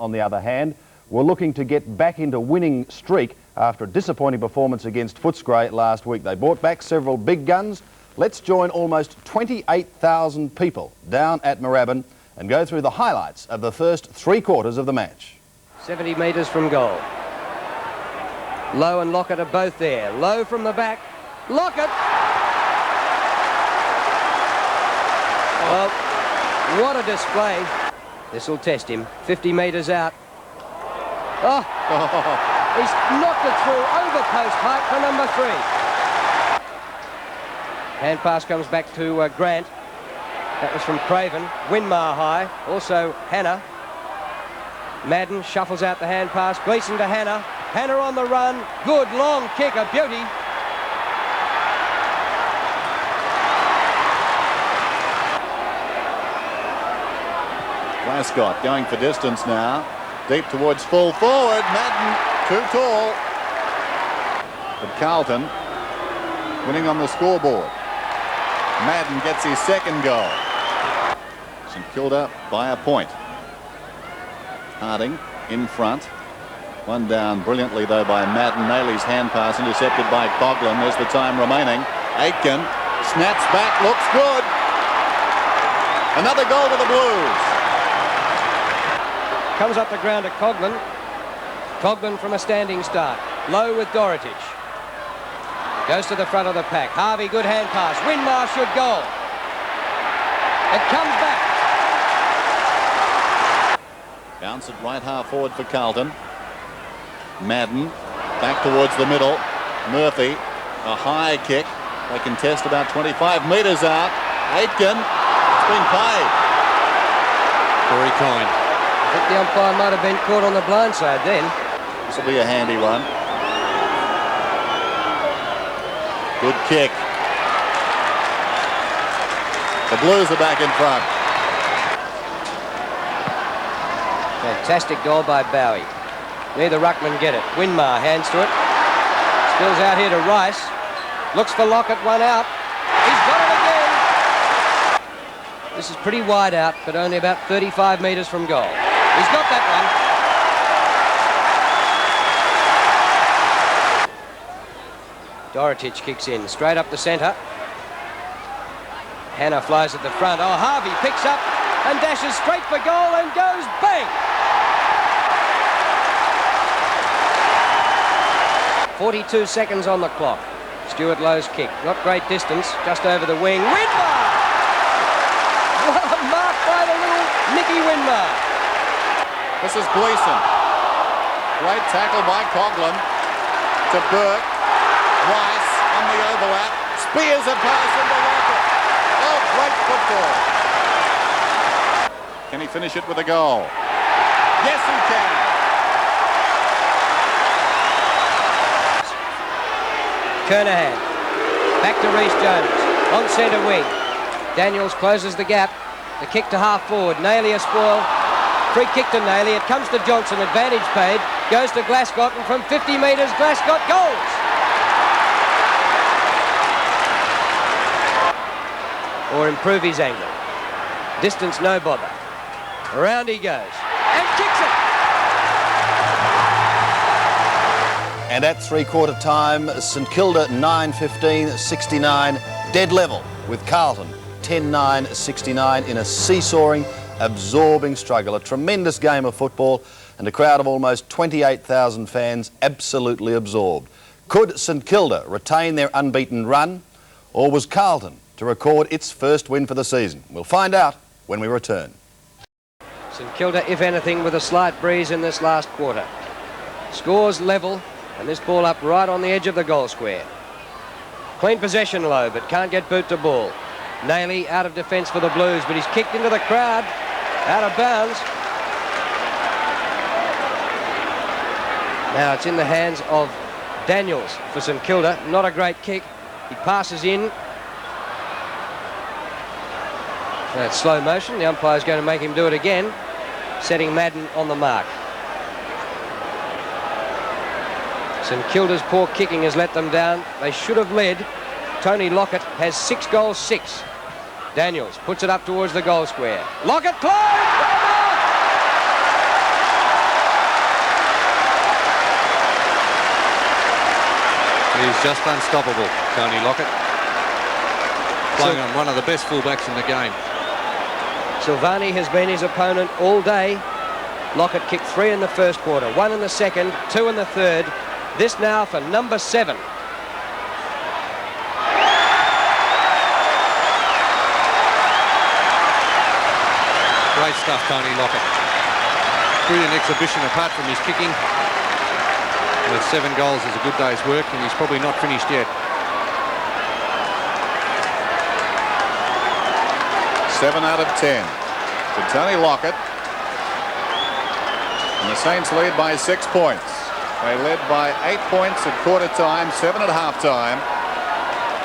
on the other hand, were looking to get back into winning streak after a disappointing performance against Footscray last week. They brought back several big guns. Let's join almost 28,000 people down at Moorabbin and go through the highlights of the first 3 quarters of the match. 70 metres from goal. Lowe and Lockett are both there. Lowe from the back. Lockett! Well, what a display. This will test him. 50 metres out. Oh! He's knocked it through over post height for number 3. Hand pass comes back to Grant. That was from Craven. Winmar high. Also Hannah. Madden shuffles out the hand pass. Gleeson to Hannah. Hannah on the run. Good long kick, a beauty. Glasgow going for distance now. Deep towards full forward. Madden too tall. But Carlton winning on the scoreboard. Madden gets his second goal. St Kilda by a point. Harding in front. One down brilliantly though by Madden. Nailey's hand pass intercepted by Coughlin. There's the time remaining. Aitken snaps back, looks good. Another goal to the Blues. Comes up the ground to Coughlin. Coughlin from a standing start. Low with Dorotich. Goes to the front of the pack. Harvey, good hand pass. Winmar should goal. It comes back. Bounce it right half forward for Carlton. Madden back towards the middle. Murphy, a high kick. They contest about 25 metres out. Aitken, it's been paid. Very kind. I think the umpire might have been caught on the blind side then. This will be a handy one. Good kick. The Blues are back in front. Fantastic goal by Bowie. Neither ruckman get it. Winmar hands to it. Spills out here to Rice. Looks for Lockett, one out. He's got it again. This is pretty wide out, but only about 35 metres from goal. He's got that one. Dorotich kicks in, straight up the centre. Hannah flies at the front. Oh, Harvey picks up and dashes straight for goal and goes bang! 42 seconds on the clock. Stuart Lowe's kick. Not great distance, just over the wing. Winmar! What a mark by the little Nicky Winmar. This is Gleeson. Great tackle by Coughlin to Burke. Rice on the overlap. Spears a pass into Lockett. Oh, great football. Can he finish it with a goal? Yes, he can. Kernahan. Back to Rhys Jones. On centre wing. Daniels closes the gap. The kick to half forward. Nailey a spoil. Free kick to Nailey. It comes to Johnson. Advantage paid. Goes to Glasgow. And from 50 metres, Glasgow goals. Or improve his angle. Distance no bother. Around he goes. And kicks it. And at 3/4 time, St Kilda 9-15-69, dead level with Carlton 10-9-69 in a seesawing, absorbing struggle. A tremendous game of football and a crowd of almost 28,000 fans absolutely absorbed. Could St Kilda retain their unbeaten run, or was Carlton to record its first win for the season? We'll find out when we return. St Kilda, if anything, with a slight breeze in this last quarter. Scores level. And this ball up right on the edge of the goal square. Clean possession Low, but can't get boot to ball. Nailey out of defence for the Blues, but he's kicked into the crowd. Out of bounds. Now it's in the hands of Daniels for St Kilda. Not a great kick. He passes in. That's slow motion. The umpire's going to make him do it again, setting Madden on the mark. St Kilda's poor kicking has let them down. They should have led. Tony Lockett has 6 goals, 6. Daniels puts it up towards the goal square. Lockett close! just unstoppable, Tony Lockett. Playing on one of the best fullbacks in the game. Silvani has been his opponent all day. Lockett kicked 3 in the first quarter, 1 in the second, 2 in the third. This now for number 7. Great stuff, Tony Lockett. Brilliant exhibition apart from his kicking. With 7 goals is a good day's work, and he's probably not finished yet. 7 out of 10 to Tony Lockett. And the Saints lead by 6 points. They led by 8 points at quarter time, 7 at half time.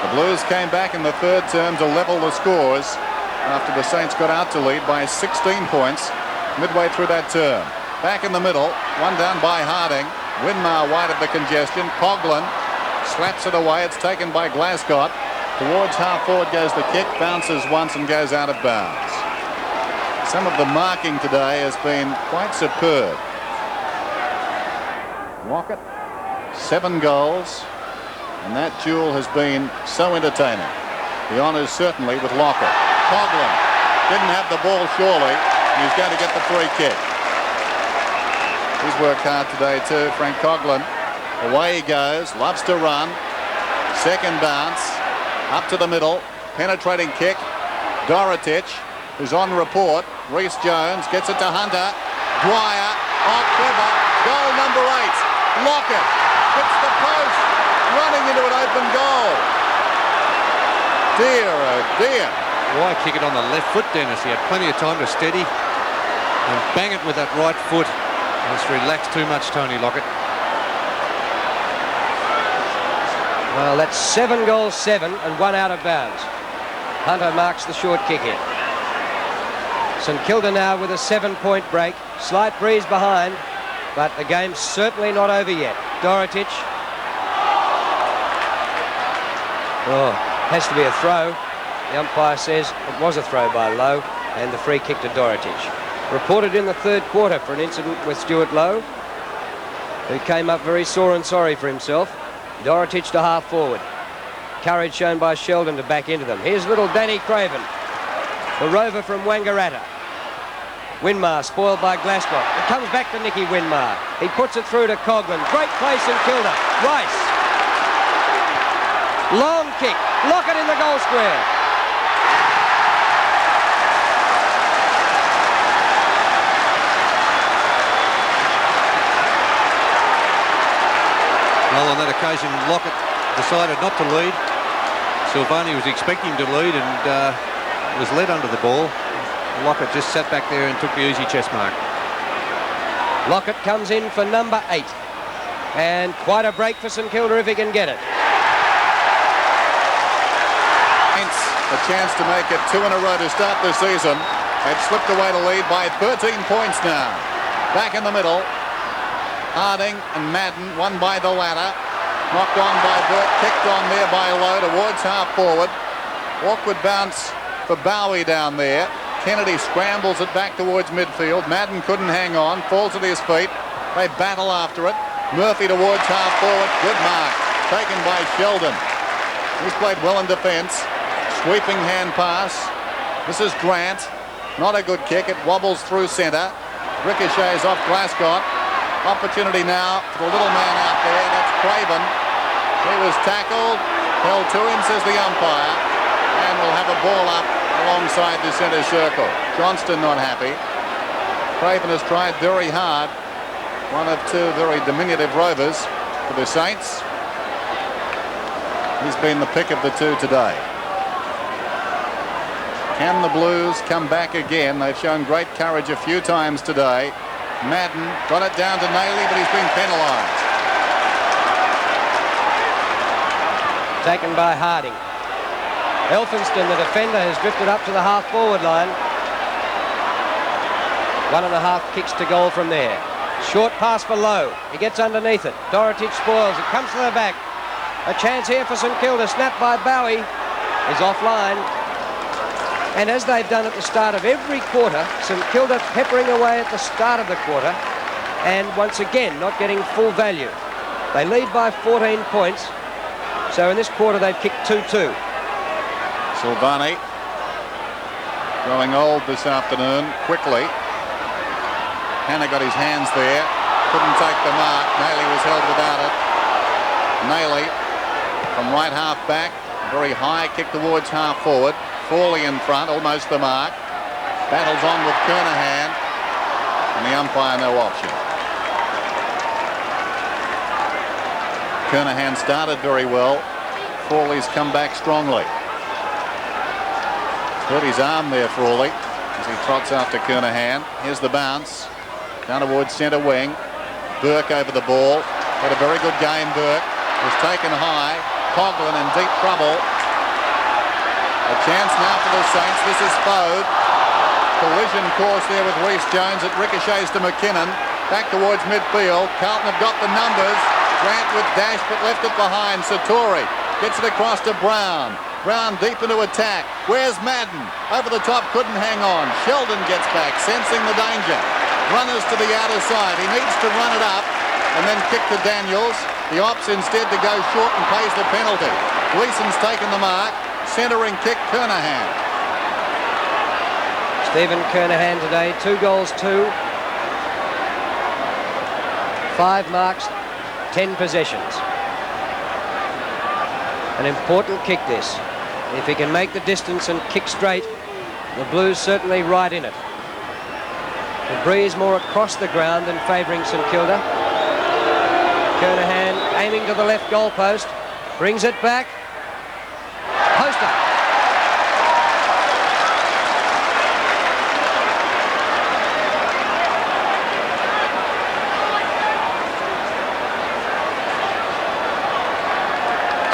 The Blues came back in the third term to level the scores after the Saints got out to lead by 16 points midway through that term. Back in the middle, one down by Harding. Winmar wide of the congestion. Coughlin slaps it away. It's taken by Glasgow. Towards half forward goes the kick, bounces once and goes out of bounds. Some of the marking today has been quite superb. Lockett, 7 goals, and that duel has been so entertaining. The honours certainly with Lockett. Coughlin didn't have the ball surely, and he's going to get the free kick. He's worked hard today too, Frank Coughlin. Away he goes, loves to run. Second bounce, up to the middle, penetrating kick. Dorotic, who's on report. Rhys Jones gets it to Hunter. Dwyer, oh clever, goal number 8. Lockett hits the post, running into an open goal. Dear, oh dear. Why kick it on the left foot, Dennis? He had plenty of time to steady and bang it with that right foot. Just relaxed too much, Tony Lockett. Well, that's 7 goals, 7, and 1 out of bounds. Hunter marks the short kick in. St Kilda now with a 7-point break. Slight breeze behind, but the game's certainly not over yet. Dorotic. Oh, has to be a throw. The umpire says it was a throw by Lowe, and the free kick to Dorotic. Reported in the third quarter for an incident with Stuart Lowe, who came up very sore and sorry for himself. Dorotic to half forward. Courage shown by Sheldon to back into them. Here's little Danny Craven, the rover from Wangaratta. Winmar spoiled by Glasgow. It comes back to Nicky Winmar. He puts it through to Coughlin. Great place in Kilda. Rice. Long kick. Lockett in the goal square. Well, on that occasion, Lockett decided not to lead. Silvani was expecting to lead and was led under the ball. Lockett just sat back there and took the easy chest mark. Lockett comes in for number 8. And quite a break for St Kilda if he can get it. A chance to make it 2 in a row to start the season. They've slipped away to lead by 13 points now. Back in the middle. Harding and Madden, one by the ladder. Knocked on by Burke, kicked on there by Lowe towards half forward. Awkward bounce for Bowie down there. Kennedy scrambles it back towards midfield. Madden couldn't hang on, falls at his feet. They battle after it. Murphy towards half forward. Good mark. Taken by Sheldon. He's played well in defence. Sweeping hand pass. This is Grant. Not a good kick. It wobbles through centre. Ricochets off Glasgow. Opportunity now for the little man out there. That's Craven. He was tackled. Held to him, says the umpire. And we'll have a ball up alongside the centre circle. Johnston not happy. Craven has tried very hard. One of 2 very diminutive rovers for the Saints. He's been the pick of the 2 today. Can the Blues come back again? They've shown great courage a few times today. Madden got it down to Nailey, but he's been penalised. Taken by Harding. Elphinston, the defender, has drifted up to the half-forward line. 1.5 kicks to goal from there. Short pass for Lowe. He gets underneath it. Dorotic spoils it. Comes to the back. A chance here for St Kilda. Snapped by Bowie. Is offline. And as they've done at the start of every quarter, St Kilda peppering away at the start of the quarter and once again not getting full value. They lead by 14 points. So in this quarter, they've kicked 2-2. Silvani growing old this afternoon quickly. Hannah got his hands there. Couldn't take the mark. Nayley was held without it. Nayley from right half back. Very high kick towards half forward. Frawley in front, almost the mark. Battles on with Kernahan. And the umpire no option. Kernahan started very well. Frawley's come back strongly. Hurt his arm there, Frawley, as he trots after Kernahan. Here's the bounce. Down towards centre wing. Burke over the ball. Had a very good game, Burke. Was taken high. Coughlin in deep trouble. A chance now for the Saints. This is Fode. Collision course there with Rhys Jones. It ricochets to McKinnon. Back towards midfield. Carlton have got the numbers. Grant with dash but left it behind. Satori gets it across to Brown. Brown deep into attack. Where's Madden? Over the top, couldn't hang on. Sheldon gets back, sensing the danger. Runners to the outer side. He needs to run it up and then kick to Daniels. The opts instead to go short and pays the penalty. Gleeson's taken the mark. Centering kick, Kernahan. Stephen Kernahan today, 2 goals, 2. 5 marks, 10 possessions. An important kick this. If he can make the distance and kick straight, the Blues certainly right in it. The breeze more across the ground than favouring St Kilda. Kernahan aiming to the left goal post. Brings it back. Poster.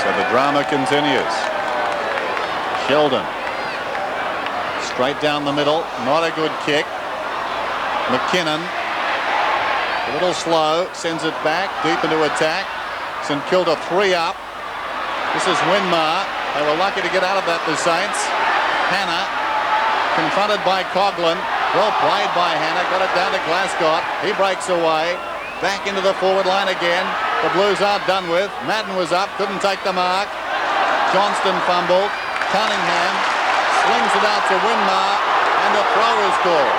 So the drama continues. Sheldon. Straight down the middle. Not a good kick. McKinnon. A little slow. Sends it back. Deep into attack. St Kilda 3 up. This is Winmar. They were lucky to get out of that, the Saints. Hannah. Confronted by Coughlin. Well played by Hannah. Got it down to Glasgow. He breaks away. Back into the forward line again. The Blues aren't done with. Madden was up. Couldn't take the mark. Johnston fumbled. Cunningham slings it out to Winmar. And a throw is called.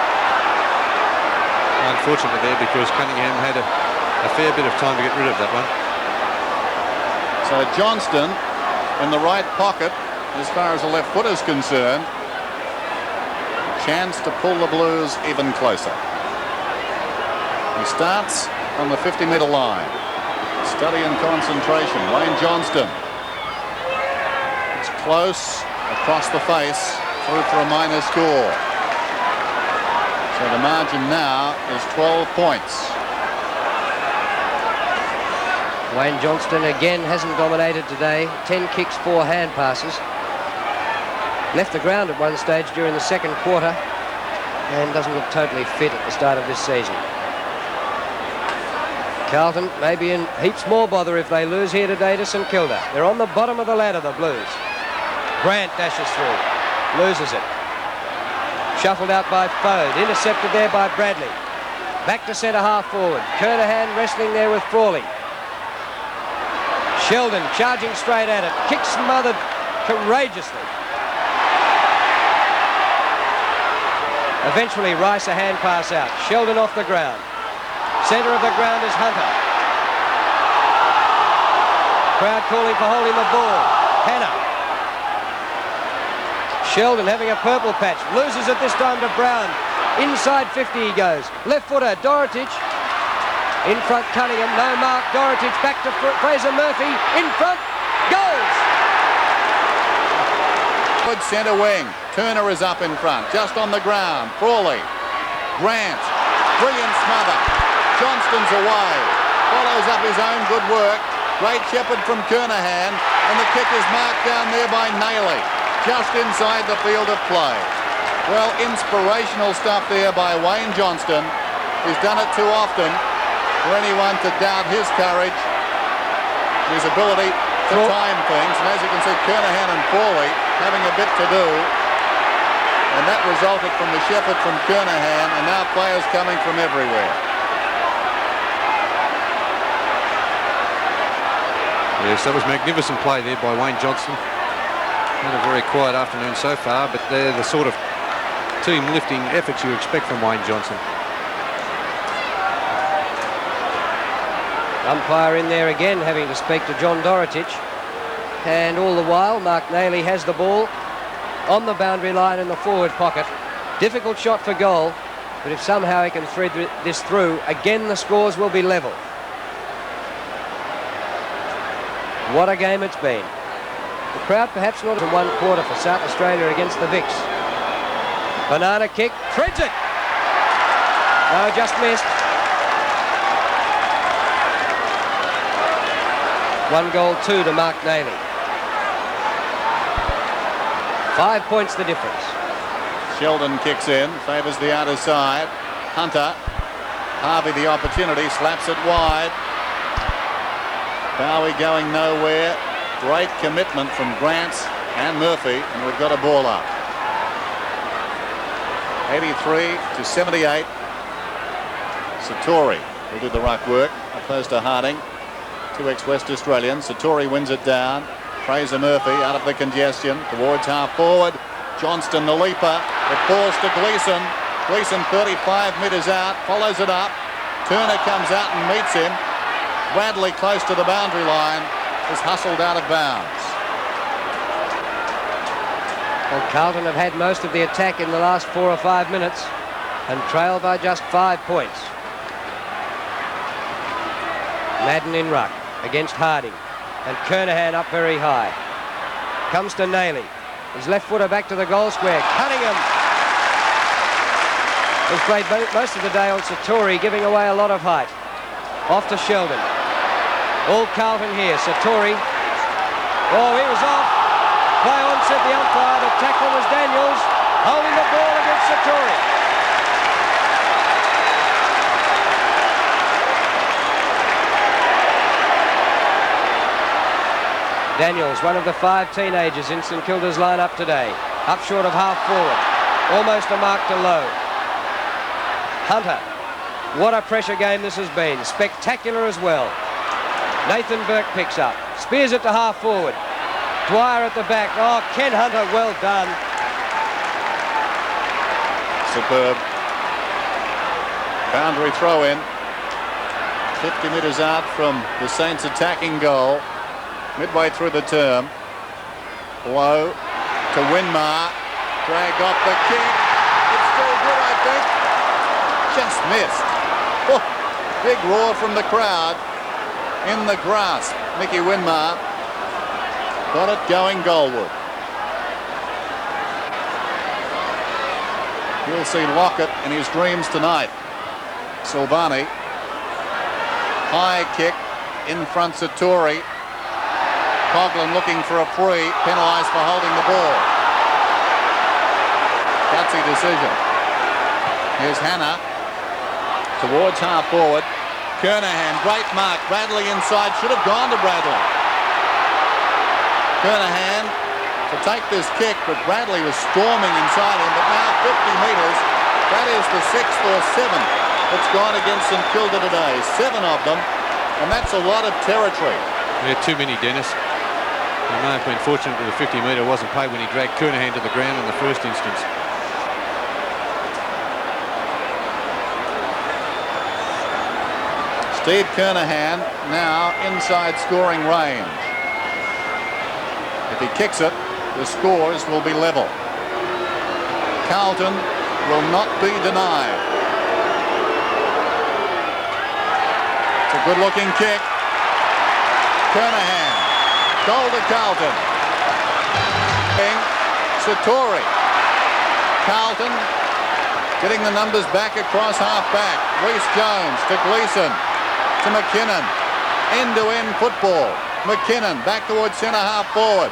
Unfortunately there, because Cunningham had a fair bit of time to get rid of that one. So Johnston in the right pocket as far as the left foot is concerned. Chance to pull the Blues even closer. He starts on the 50-metre line. Study and concentration. Wayne Johnston. It's close across the face. Through for a minor score. So the margin now is 12 points. Wayne Johnston again hasn't dominated today. 10 kicks, 4 hand passes. Left the ground at one stage during the second quarter and doesn't look totally fit at the start of this season. Carlton may be in heaps more bother if they lose here today to St Kilda. They're on the bottom of the ladder, the Blues. Grant dashes through, loses it. Shuffled out by Fode, intercepted there by Bradley. Back to centre half forward. Kernahan wrestling there with Frawley. Sheldon charging straight at it. Kick smothered courageously. Eventually Rice a hand pass out. Sheldon off the ground. Centre of the ground is Hunter. Crowd calling for holding the ball. Hannah. Sheldon having a purple patch. Loses it this time to Brown. Inside 50 he goes. Left footer, Dorotich. In front, Cunningham. No mark. Dorotich back to Fraser Murphy. In front. Goals! Good centre wing. Turner is up in front. Just on the ground. Frawley. Grant. Brilliant smother. Johnston's away. Follows up his own good work. Great shepherd from Kernahan. And the kick is marked down there by Nayley. Just inside the field of play. Well, inspirational stuff there by Wayne Johnston. He's done it too often for anyone to doubt his courage, his ability to time things. And as you can see, Kernahan and Frawley having a bit to do. And that resulted from the shepherd from Kernahan, and now players coming from everywhere. Yes, that was magnificent play there by Wayne Johnston. Had a very quiet afternoon so far, but they're the sort of team-lifting efforts you expect from Wayne Johnston. Umpire in there again, having to speak to John Dorotich. And all the while, Mark Nayley has the ball on the boundary line in the forward pocket. Difficult shot for goal, but if somehow he can thread this through, again the scores will be level. What a game it's been. The crowd perhaps not in one quarter for South Australia against the Vicks. Banana kick, threads it. No, just missed. 1-2 to Mark Nayley. 5 points the difference. Sheldon kicks in, favours the outer side. Hunter. Harvey the opportunity, slaps it wide. Bowie going nowhere. Great commitment from Grant and Murphy, and we've got a ball up. 83-78. Satori will do the ruck work opposed to Harding. 2 ex-West Australians. Satori wins it down. Fraser Murphy out of the congestion towards half forward. Johnston the leaper. It falls to Gleeson. Gleeson 35 metres out, follows it up. Turner comes out and meets him. Bradley close to the boundary line is hustled out of bounds. Well, Carlton have had most of the attack in the last 4 or 5 minutes and trail by just 5 points. Madden in ruck against Harding, and Kernahan up very high. Comes to Nayley. His left footer back to the goal square. Cunningham has played most of the day on Satori, giving away a lot of height. Off to Sheldon. All Carlton here. Satori. Oh, he was off. Play on, said the umpire. The tackle was Daniels, holding the ball against Satori. Daniels, one of the 5 teenagers in St Kilda's lineup today. Up short of half forward. Almost a mark to low. Hunter. What a pressure game this has been. Spectacular as well. Nathan Burke picks up. Spears it to half forward. Dwyer at the back. Oh, Ken Hunter, well done. Superb. Boundary throw in. 50 metres out from the Saints' attacking goal. Midway through the term. Low to Winmar. Drag off the kick. It's still good, I think. Just missed. Oh, big roar from the crowd. In the grass. Mickey Winmar got it going goalward. You'll see Lockett in his dreams tonight. Silvani. High kick in front Satori. Coughlin looking for a free, penalised for holding the ball. Gutsy decision. Here's Hannah towards half forward. Kernahan, great mark. Bradley inside, should have gone to Bradley. Kernahan to take this kick, but Bradley was storming inside him. But now 50 metres, that is the 6th or 7th that's gone against St Kilda today. 7 of them, and that's a lot of territory. Yeah, too many, Dennis. He may have been fortunate that the 50-metre wasn't paid when he dragged Kernahan to the ground in the first instance. Steve Kernahan now inside scoring range. If he kicks it, the scores will be level. Carlton will not be denied. It's a good-looking kick. Kernahan. Goal to Carlton. Satori. Carlton getting the numbers back across half-back. Reece Jones to Gleeson to McKinnon. End-to-end football. McKinnon back towards centre-half forward.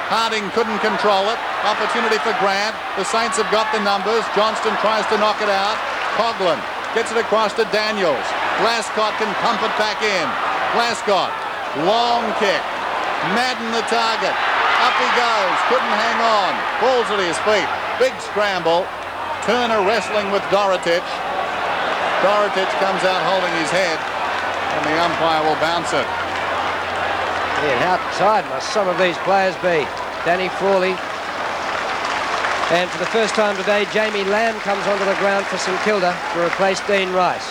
Harding couldn't control it. Opportunity for Grant. The Saints have got the numbers. Johnston tries to knock it out. Coughlin gets it across to Daniels. Glascott can pump it back in. Glascott. Long kick. Madden the target. Up he goes. Couldn't hang on. Falls at his feet. Big scramble. Turner wrestling with Dorotich. Dorotich comes out holding his head, and the umpire will bounce it. Yeah, how tired must some of these players be? Danny Frawley. And for the first time today, Jamie Lamb comes onto the ground for St Kilda to replace Dean Rice.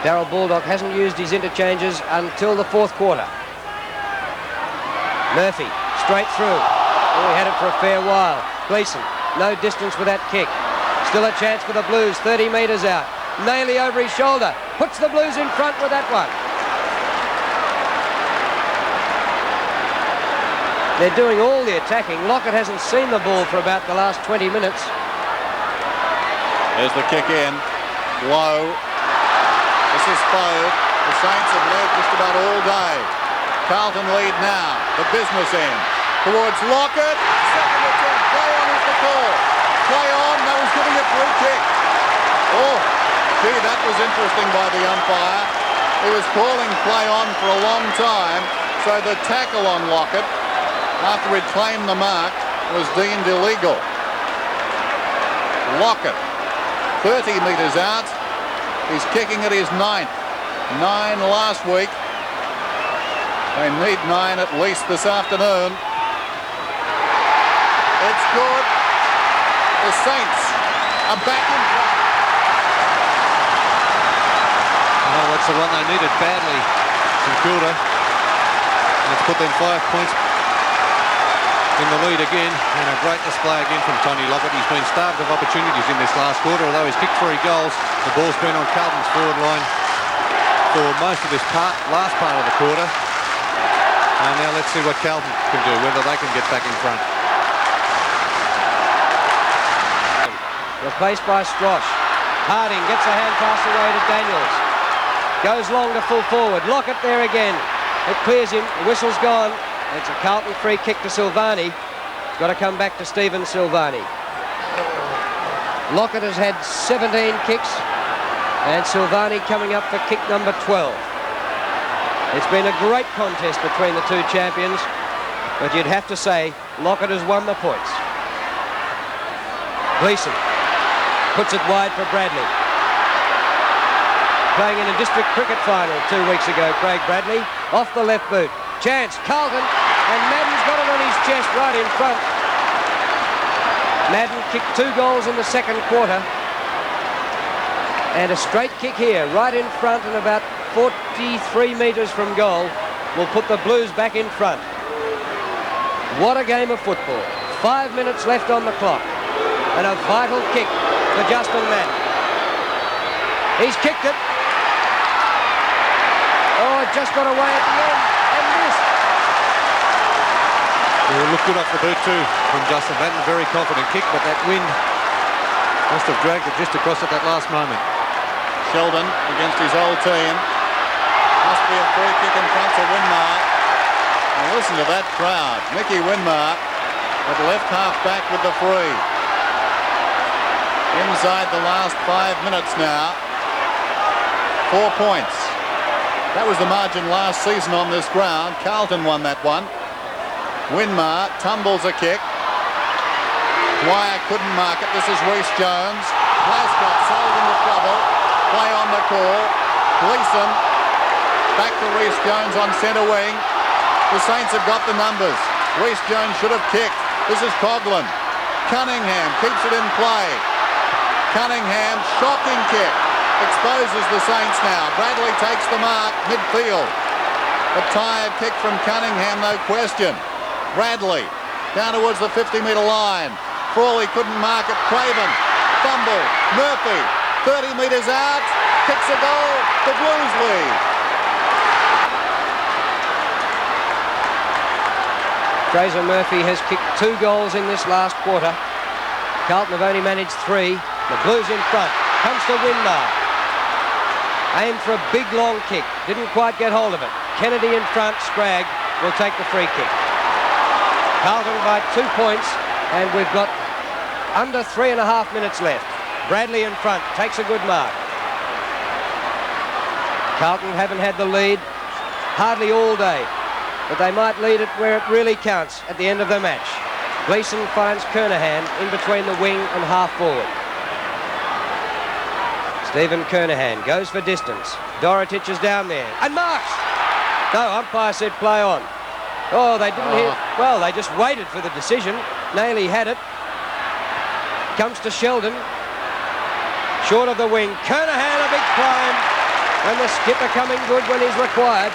Darryl Baldock hasn't used his interchanges until the fourth quarter. Murphy, straight through. Oh, he had it for a fair while. Gleeson, no distance with that kick. Still a chance for the Blues, 30 metres out. Naily over his shoulder, puts the Blues in front with that one. They're doing all the attacking. Lockett hasn't seen the ball for about the last 20 minutes. There's the kick in. Low. This is Fode. The Saints have led just about all day. Carlton lead now. The business end. Towards Lockett. Second attempt. Play on is the call. Play on. No one's giving a free kick. Oh, gee, that was interesting by the umpire. He was calling play on for a long time. So the tackle on Lockett, after he'd claimed the mark, was deemed illegal. Lockett, 30 metres out. He's kicking at his 9th. 9 last week. They need 9 at least this afternoon. It's good. The Saints are back in front. Oh, that's the one they needed badly. St Kilda. Let's put them 5 points in the lead again, and a great display again from Tony Lockett. He's been starved of opportunities in this last quarter, although he's kicked 3 goals. The ball's been on Carlton's forward line for most of this last part of the quarter. And now let's see what Carlton can do, whether they can get back in front. Replaced by Strosh. Harding gets a hand pass away to Daniels. Goes long to full forward. Lockett there again. It clears him. The whistle's gone. It's a Carlton free kick to Silvani. Got to come back to Stephen Silvani. Lockett has had 17 kicks, and Silvani coming up for kick number 12. It's been a great contest between the two champions, but you'd have to say Lockett has won the points. Gleeson puts it wide for Bradley. Playing in a district cricket final 2 weeks ago, Craig Bradley, off the left boot. Chance, Carlton, and Madden's got it on his chest right in front. Madden kicked 2 goals in the second quarter. And a straight kick here, right in front and about 43 metres from goal, will put the Blues back in front. What a game of football. 5 minutes left on the clock. And a vital kick for Justin Madden. He's kicked it. Oh, it just got away at the end. It looked good off the boot too from Justin Madden. Very confident kick, but that wind must have dragged it just across at that last moment. Sheldon against his old team. Must be a free kick in front to Winmar. And listen to that crowd. Mickey Winmar at left half back with the free. Inside the last 5 minutes now. 4 points. That was the margin last season on this ground. Carlton won that one. Winmar tumbles a kick. Dwyer couldn't mark it. This is Reece Jones. Glasgow sold into trouble. Play on the call. Gleeson back to Reece Jones on centre wing. The Saints have got the numbers. Reece Jones should have kicked. This is Coughlin. Cunningham keeps it in play. Cunningham, shocking kick. Exposes the Saints now. Bradley takes the mark midfield. A tired kick from Cunningham, no question. Bradley down towards the 50-metre line. Frawley couldn't mark it. Craven, fumble. Murphy, 30 metres out. Kicks a goal. The Blues lead. Fraser Murphy has kicked 2 goals in this last quarter. Carlton have only managed 3. The Blues in front. Comes to Winmar. Aimed for a big long kick. Didn't quite get hold of it. Kennedy in front. Scragg will take the free kick. Carlton by 2 points, and we've got under 3.5 minutes left. Bradley in front, takes a good mark. Carlton haven't had the lead hardly all day, but they might lead it where it really counts at the end of the match. Gleeson finds Kernahan in between the wing and half forward. Stephen Kernahan goes for distance. Dorotich is down there and marks. No, umpire said play on. Oh, they didn't hear. Well, they just waited for the decision. Nailey had it. Comes to Sheldon. Short of the wing. Kernahan, a big climb. And the skipper coming good when he's required.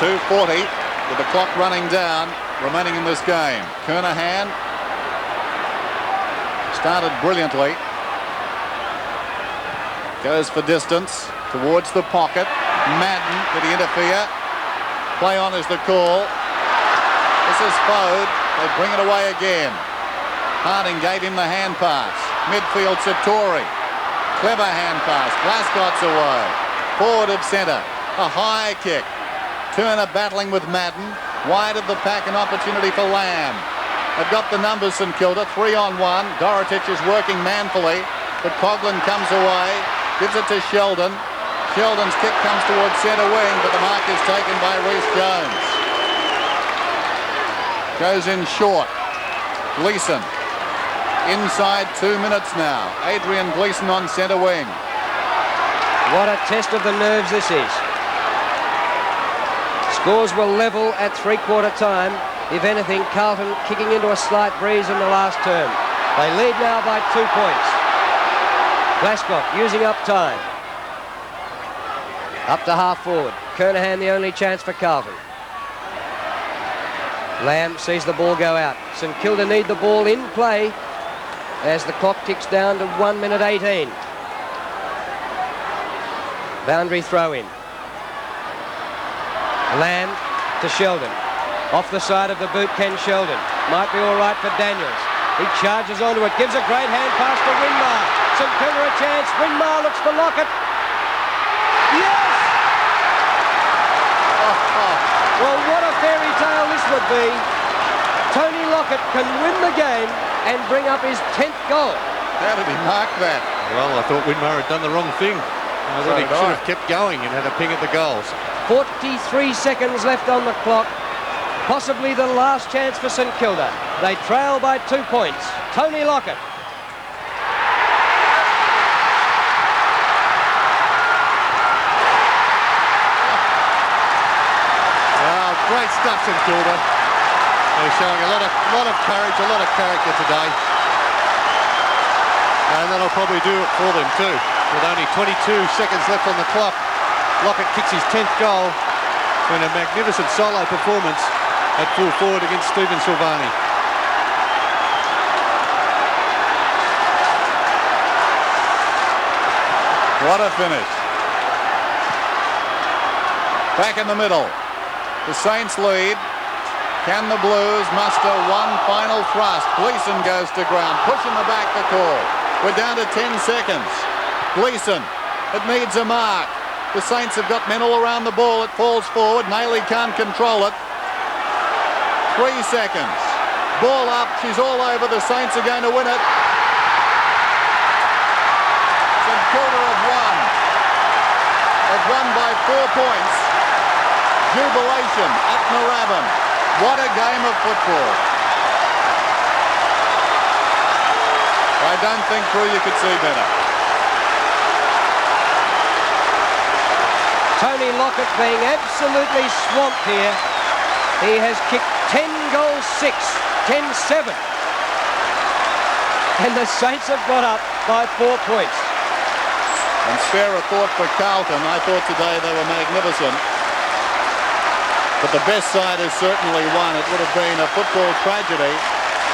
2:40 with the clock running down, remaining in this game. Kernahan started brilliantly. Goes for distance towards the pocket. Madden, did he interfere? Play on is the call. This is Fode. They bring it away again. Harding gave him the hand pass. Midfield Satori. Clever hand pass. Glasgott's away. Forward of centre. A high kick. Turner battling with Madden. Wide of the pack, an opportunity for Lamb. They've got the numbers, St Kilda. 3-on-1. Dorotic is working manfully, but Coughlin comes away. Gives it to Sheldon. Sheldon's kick comes towards centre wing, but the mark is taken by Rhys Jones. Goes in short. Gleeson. Inside 2 minutes now. Adrian Gleeson on centre wing. What a test of the nerves this is. Scores were level at three-quarter time. If anything, Carlton kicking into a slight breeze in the last term. They lead now by 2 points. Glasgott using up time. Up to half forward. Kernahan the only chance for Carlton. Lamb sees the ball go out. St Kilda need the ball in play as the clock ticks down to 1 minute 18. Boundary throw in. Lamb to Sheldon. Off the side of the boot, Ken Sheldon. Might be all right for Daniels. He charges onto it, gives a great hand pass to Winmar. St Kilda a chance. Winmar looks for Lockett. Yes! Well, what a fairy tale this would be. Tony Lockett can win the game and bring up his 10th goal. How did he mark that? Well, I thought Winmar had done the wrong thing. I thought he should have kept going and had a ping at the goals. 43 seconds left on the clock. Possibly the last chance for St Kilda. They trail by 2 points. Tony Lockett. Well, great stuff, St Kilda. They're showing a lot of courage, a lot of character today. And that'll probably do it for them too. With only 22 seconds left on the clock, Lockett kicks his 10th goal in a magnificent solo performance at full forward against Stephen Silvani. What a finish. Back in the middle. The Saints lead. Can the Blues muster one final thrust? Gleeson goes to ground. Push in the back, the call. We're down to 10 seconds. Gleeson, it needs a mark. The Saints have got men all around the ball. It falls forward. Nailey can't control it. 3 seconds. Ball up. She's all over. The Saints are going to win it. St Kilda have won. They've won by 4 points. Jubilation at Moorabbin. What a game of football. I don't think, Drew, you could see better. Tony Lockett being absolutely swamped here. He has kicked 10 goals 6, 10-7. And the Saints have got up by 4 points. And spare a thought for Carlton. I thought today they were magnificent. But the best side has certainly won. It would have been a football tragedy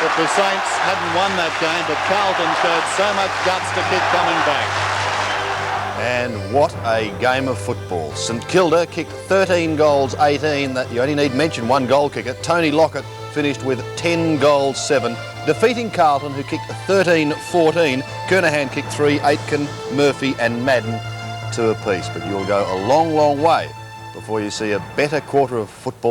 if the Saints hadn't won that game, but Carlton showed so much guts to keep coming back. And what a game of football. St Kilda kicked 13 goals, 18. That you only need mention one goal kicker. Tony Lockett finished with 10 goals, 7, defeating Carlton, who kicked 13-14. Kernahan kicked 3, Aitken, Murphy and Madden 2 apiece. But you'll go a long, long way before you see a better quarter of football